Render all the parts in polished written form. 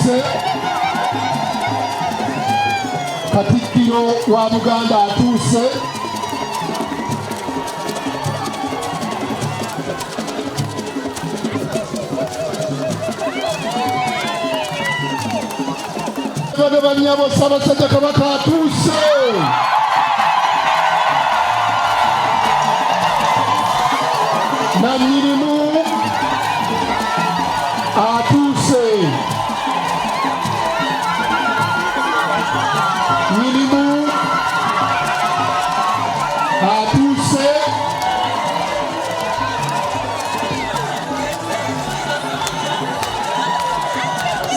atuuse, Katikkiro wa Buganda atuuse, bannyabo Sabbasajja Kabaka atuuse, Nanyinimu atuuse, Nyinimu atuuse,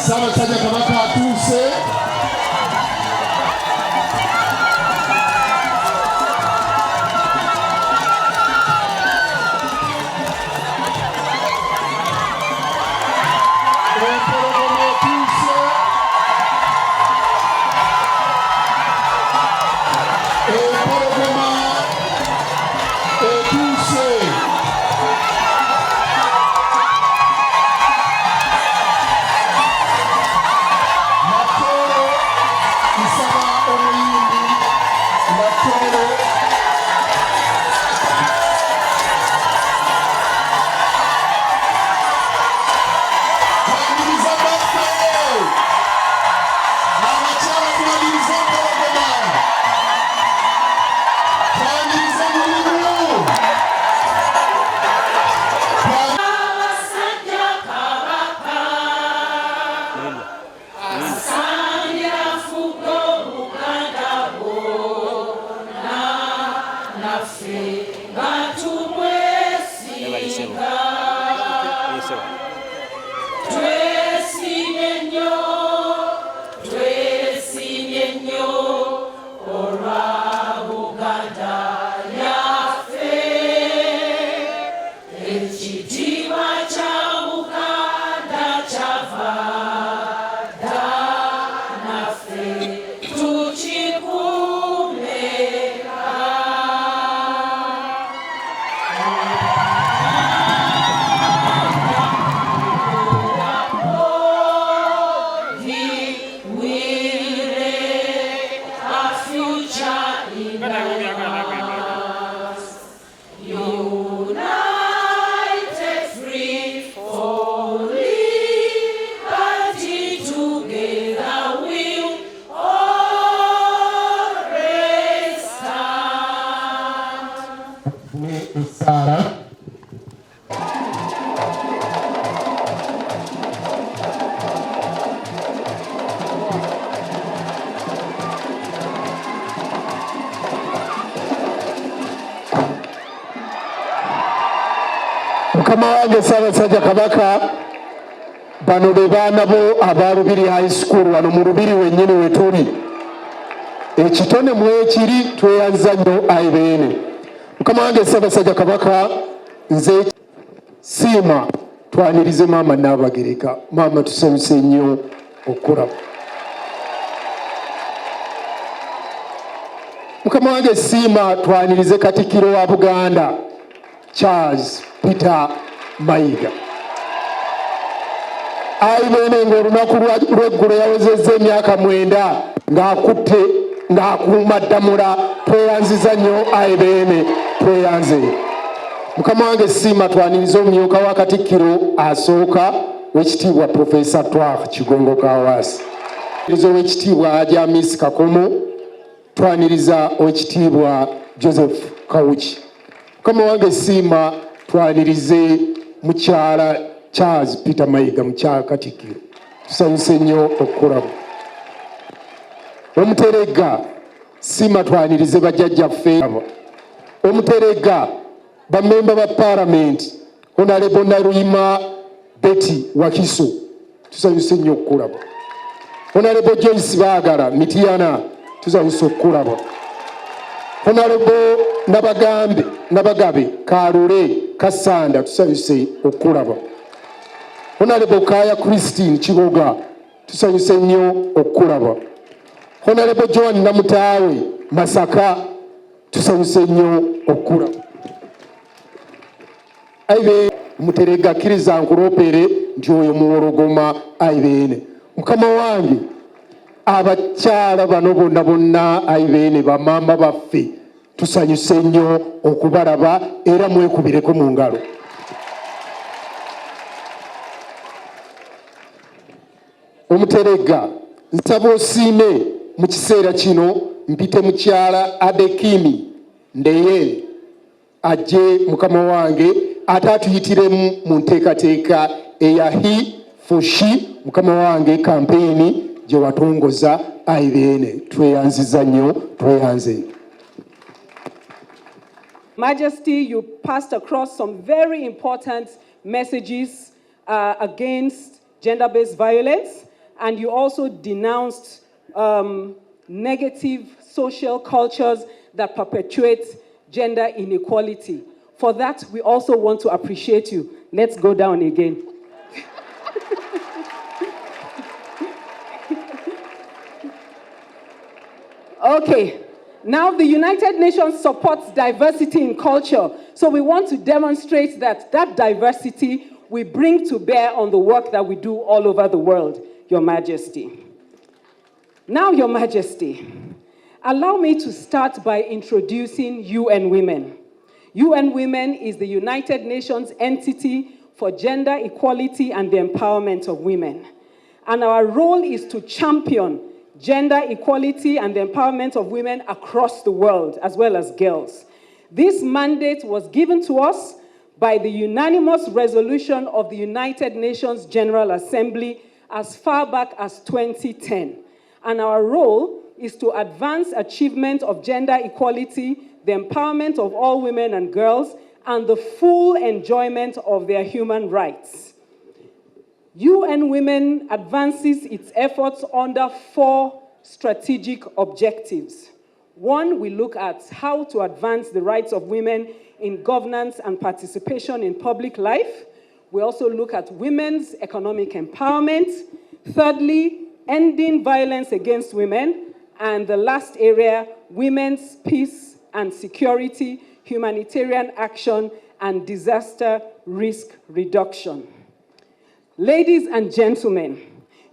Sabbasajja Kabaka atuuse, Mukama wange Sabbasajja Kabaka bano be baana bo aba Lubiri High School wano mu Lubiri wennyini we tuli. Ekitone mu ekiri tweyanza nnyo ayibeene. Mukama wange Sabbasajja Kabaka nze siima twanirize maama Nnabagereka. Maama tusanyuse nnyo okulaba. Mukama wange siima twanirize Katikkiro wa Buganda Charles Peter Mayiga. Ayibeene ng'olunaku lw'eggulo yawezezza emyaka 9 ng'akutte ng'akuuma Ddamula. Tweyanziza nnyo ayibeene, tweyanze. Mukama wange siima twaniriza omumyuka wa Katikkiro asooka w'ekitiibwa Profesa Twah Kigongo Kawaasi. Twaniriza ow'ekitiibwa Yesiimissa Kakomo, twaniriza ow'ekitiibwa Joseph Kawuki. Mukama wange siima twanirize mukyala Charles Peter Mayiga mukyala Katikkiro. Tusanyuse nnyo okulaba. Omuterega siima twanirize bajjajjaffe. Omuterega bamemba ba Parliament Honorable Naluyima Betty Wakiso. Tusanyuse nnyo okulaba. Honorable Joyce Baagala Mityana. Tusanyuse okulaba. Honorable Nabagabe Kalule Kasanda. Tusanyuse okulaba. Honorable Kaya Christine Kiboga. Tusanyuse nnyo okulaba. Honorable John Namutawe Masaka. Tusanyuse nnyo okulaba. Aibe Muterega akkiriza nkuloopere nti oyo muwologoma ayibeene. Mukama wange abakyala bano bonna ayi beene bamaama baffe tusanyuse nnyo okubalaba era mwekubireko mu ngalo. Omuterega nsaba osiime mu kiseera kino mpite mukyala Adekimi Ndeye ajje mukama wange ate atuyitiremu mu nteekateeka eya He for She mukama wange kampeyini gye watongoza ayi beene tweyanziza nnyo tweyanze. Majesty, you passed across some very important messages against gender-based violence, and you also denounced negative social cultures that perpetuate gender inequality. For that, we also want to appreciate you. Let's go down again. Okay. Now, the United Nations supports diversity in culture, so we want to demonstrate that diversity we bring to bear on the work that we do all over the world, Your Majesty. Now, Your Majesty, allow me to start by introducing UN Women. UN Women is the United Nations entity for gender equality and the empowerment of women. And our role is to champion gender equality and the empowerment of women across the world, as well as girls. This mandate was given to us by the unanimous resolution of the United Nations General Assembly as far back as 2010. And our role is to advance achievement of gender equality, the empowerment of all women and girls, and the full enjoyment of their human rights. UN Women advances its efforts under 4 strategic objectives. 1, we look at how to advance the rights of women in governance and participation in public life. We also look at women's economic empowerment. Thirdly, ending violence against women. And the last area, women's peace and security, humanitarian action, and disaster risk reduction. Ladies and gentlemen,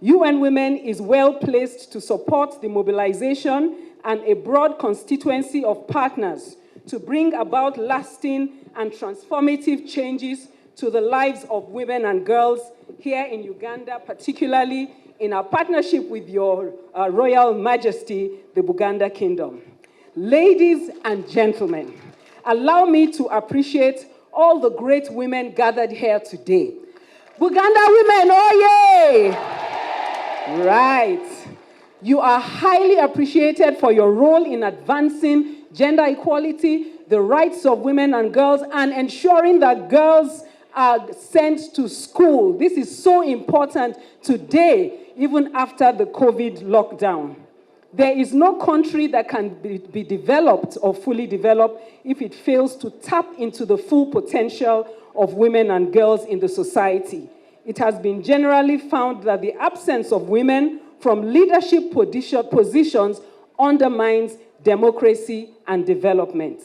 UN Women is well placed to support the mobilization and a broad constituency of partners to bring about lasting and transformative changes to the lives of women and girls here in Uganda, particularly in our partnership with Your Royal Majesty, the Buganda Kingdom. Ladies and gentlemen, allow me to appreciate all the great women gathered here today. Buganda women, oh yay! Right. You are highly appreciated for your role in advancing gender equality, the rights of women and girls, and ensuring that girls are sent to school. This is so important today, even after the COVID lockdown. There is no country that can be developed or fully developed if it fails to tap into the full potential of women and girls in the society. It has been generally found that the absence of women from leadership positions undermines democracy and development.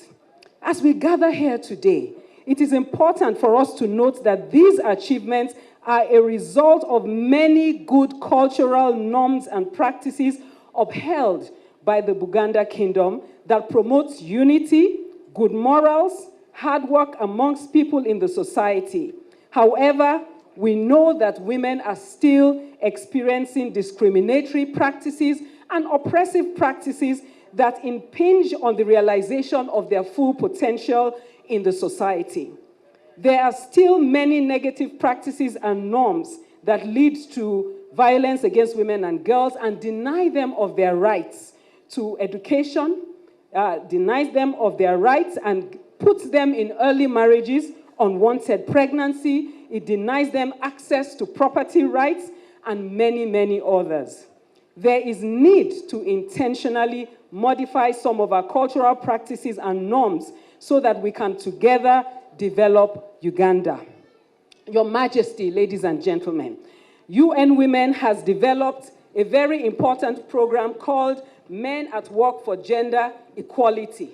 As we gather here today, it is important for us to note that these achievements are a result of many good cultural norms and practices upheld by the Buganda Kingdom that promotes unity, good morals, hard work amongst people in the society. However, we know that women are still experiencing discriminatory practices and oppressive practices that impinge on the realization of their full potential in the society. There are still many negative practices and norms that lead to violence against women and girls and deny them of their rights to education, denies them of their rights and puts them in early marriages, unwanted pregnancy. It denies them access to property rights and many, many others. There is need to intentionally modify some of our cultural practices and norms so that we can together develop Uganda. Your Majesty, ladies and gentlemen, UN Women has developed a very important program called Men at Work for Gender Equality.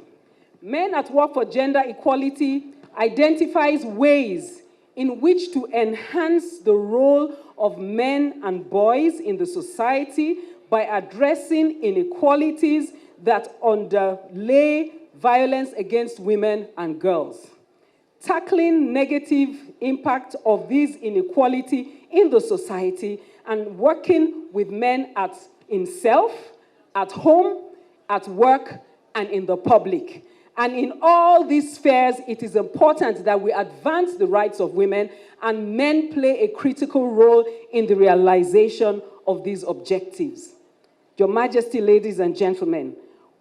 Men at Work for Gender Equality identifies ways in which to enhance the role of men and boys in the society by addressing inequalities that underlay violence against women and girls. Tackling negative impact of this inequality in the society and working with men in self, at home, at work, and in the public. And in all these spheres, it is important that we advance the rights of women, and men play a critical role in the realization of these objectives. Your Majesty, ladies and gentlemen,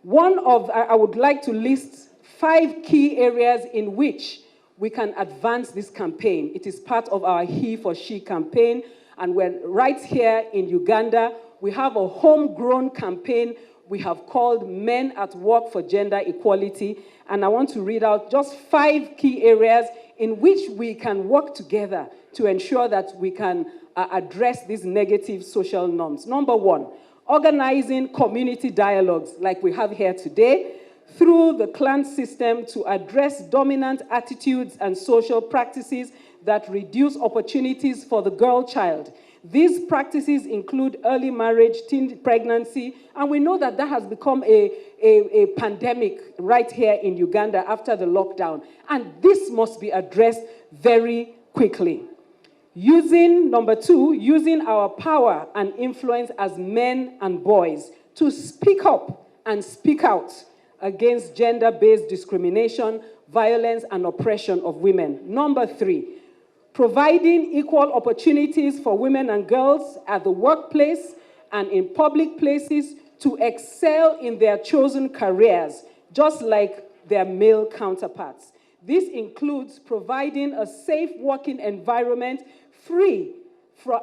I would like to list 5 key areas in which we can advance this campaign. It is part of our He for She campaign, and we're right here in Uganda. We have a homegrown campaign we have called Men at Work for Gender Equality, and I want to read out just 5 key areas in which we can work together to ensure that we can address these negative social norms. Number 1, organizing community dialogues like we have here today through the clan system to address dominant attitudes and social practices that reduce opportunities for the girl child. These practices include early marriage, teen pregnancy, and we know that has become a pandemic right here in Uganda after the lockdown. And this must be addressed very quickly. Number 2, using our power and influence as men and boys to speak up and speak out against gender-based discrimination, violence, and oppression of women. Number 3, providing equal opportunities for women and girls at the workplace and in public places to excel in their chosen careers, just like their male counterparts. This includes providing a safe working environment free from,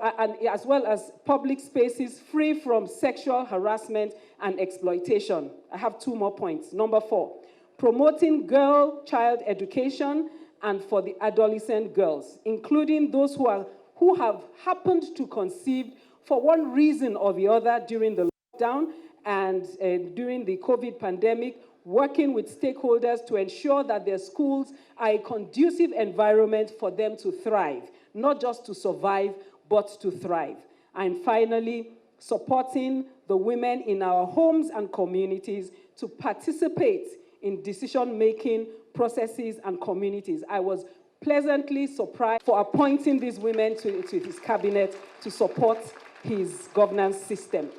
as well as public spaces free from sexual harassment and exploitation. I have 2 more points. Number 4, promoting girl-child education and for the adolescent girls, including those who have happened to conceive for one reason or the other during the lockdown and during the COVID pandemic, working with stakeholders to ensure that their schools are a conducive environment for them to thrive, not just to survive, but to thrive. And finally, supporting the women in our homes and communities to participate in decision-making processes and communities. I was pleasantly surprised for appointing these women to his cabinet to support his governance system.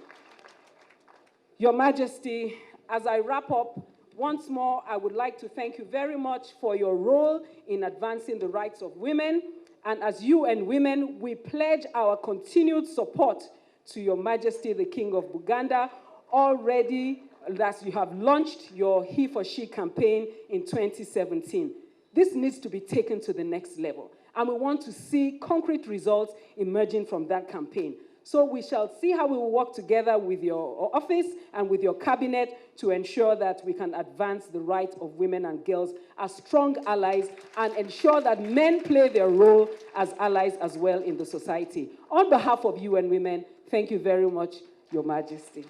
Your Majesty, as I wrap up, once more, I would like to thank you very much for your role in advancing the rights of women. And as UN Women, we pledge our continued support to Your Majesty, the King of Buganda, already that you have launched your He for She campaign in 2017. This needs to be taken to the next level, and we want to see concrete results emerging from that campaign. So we shall see how we will work together with your office and with your cabinet to ensure that we can advance the rights of women and girls as strong allies and ensure that men play their role as allies as well in the society. On behalf of UN Women, thank you very much, Your Majesty.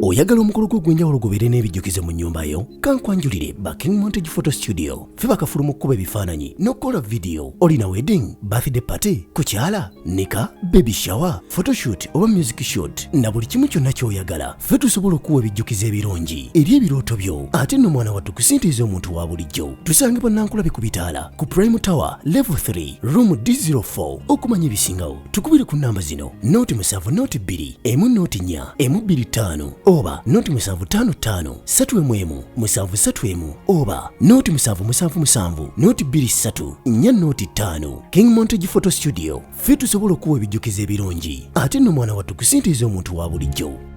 Oyagala omukulu gw'enjawulo gubeere n'ebijjukize mu nnyumba yo kankwanjulire ba King Montage Photo Studio ffe bakafulu mu kkuba ebifaananyi n'okukola video. Olina wedding, birthday party, kukyala, nika, baby shower, photoshoot oba music shoot na buli kimu kyonna ky'oyagala ffe tusobola okuwa ebijjukize ebirungi eri ebirooto byo ate nno mwana wattu kusintiiza omuntu wa bulijjo. Tusange bannankulabe ku bitaala ku Prime Tower Level 3 Room D04 okumanya ebisingawo tukubire ku nnamba zino noti 7 noti 2 emu noti 4 emu 25 oba noti 755 3 731 oba noti 777 noti 23 4 noti 5. King Montage Photo Studio ffe tusobola okuwa ebijjukize ebirungi ate nno mwana wattu kusintiiza omuntu wa bulijjo.